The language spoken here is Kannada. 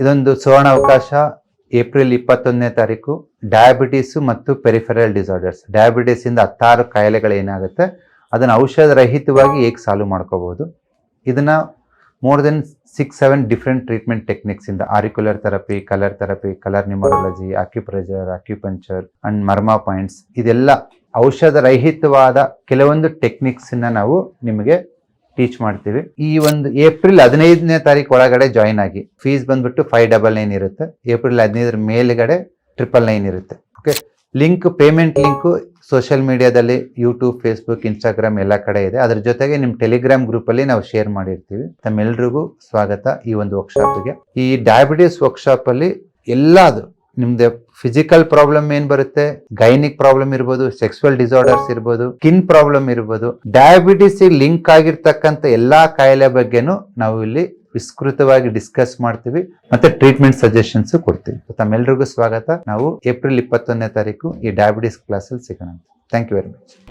ಇದೊಂದು ಸುವರ್ಣ ಅವಕಾಶ. ಏಪ್ರಿಲ್ 21ನೇ ತಾರೀಕು ಡಯಾಬಿಟೀಸ್ ಮತ್ತು ಪೆರಿಫೆರಲ್ ಡಿಸಾರ್ಡರ್ಸ್, ಡಯಾಬಿಟೀಸ್ ಇಂದ 16 ಕಾಯಿಲೆಗಳೇನಾಗುತ್ತೆ ಅದನ್ನು ಔಷಧ ರಹಿತವಾಗಿ ಹೇಗೆ ಸಾಲ್ವ್ ಮಾಡ್ಕೋಬಹುದು. ಇದನ್ನ more than 6-7 different treatment techniques ಇಂದ auricular therapy, colour numerology, acupressure, acupuncture and marma points, ಇದೆಲ್ಲ ಔಷಧ ರಹಿತವಾದ ಕೆಲವೊಂದು ಟೆಕ್ನಿಕ್ಸ್ ನಾವು ನಿಮಗೆ ಟೀಚ್ ಮಾಡ್ತೀವಿ. ಈ ಒಂದು ಏಪ್ರಿಲ್ 15ನೇ ತಾರೀಕು ಒಳಗಡೆ ಜಾಯಿನ್ ಆಗಿ. ಫೀಸ್ ಬಂದ್ಬಿಟ್ಟು 599 ಇರುತ್ತೆ. ಏಪ್ರಿಲ್ 15ರ ಮೇಲ್ಗಡೆ 999 ಇರುತ್ತೆ. Okay, link, payment link social ಮೀಡಿಯಾದಲ್ಲಿ ಯೂಟ್ಯೂಬ್, ಫೇಸ್ಬುಕ್, ಇನ್ಸ್ಟಾಗ್ರಾಮ್ ಎಲ್ಲ ಕಡೆ ಇದೆ. ಅದ್ರ ಜೊತೆಗೆ ನಿಮ್ಮ ಟೆಲಿಗ್ರಾಮ್ ಗ್ರೂಪಲ್ಲಿ ನಾವು ಶೇರ್ ಮಾಡಿರ್ತೀವಿ. ತಮ್ಮೆಲ್ರಿಗೂ ಸ್ವಾಗತ ಈ ಒಂದು ವರ್ಕ್ಶಾಪ್ಗೆ. ಈ ಡಯಾಬಿಟಿಸ್ ವರ್ಕ್ಶಾಪಲ್ಲಿ ಎಲ್ಲದು ನಿಮ್ದು ಫಿಸಿಕಲ್ ಪ್ರಾಬ್ಲಮ್ ಏನ್ ಬರುತ್ತೆ, ಗೈನಿಕ್ ಪ್ರಾಬ್ಲಮ್ ಇರ್ಬೋದು, ಸೆಕ್ಸುವಲ್ ಡಿಸಾರ್ಡರ್ಸ್ ಇರ್ಬೋದು, ಸ್ಕಿನ್ ಪ್ರಾಬ್ಲಮ್ ಇರ್ಬೋದು, ಡಯಾಬಿಟಿಸ್ ಲಿಂಕ್ ಆಗಿರ್ತಕ್ಕಂಥ ಎಲ್ಲಾ ಕಾಯಿಲೆ ಬಗ್ಗೆನೂ ನಾವು ಇಲ್ಲಿ ವಿಸ್ತೃತವಾಗಿ ಡಿಸ್ಕಸ್ ಮಾಡ್ತೀವಿ ಮತ್ತೆ ಟ್ರೀಟ್ಮೆಂಟ್ ಸಜೆಷನ್ಸ್ ಕೊಡ್ತೀವಿ. ತಮ್ಮೆಲ್ರಿಗೂ ಸ್ವಾಗತ. ನಾವು ಏಪ್ರಿಲ್ 21ನೇ ತಾರೀಕು ಈ ಡಯಾಬಿಟಿಸ್ ಕ್ಲಾಸಲ್ಲಿ ಸಿಗೋಣ. Thank you very much.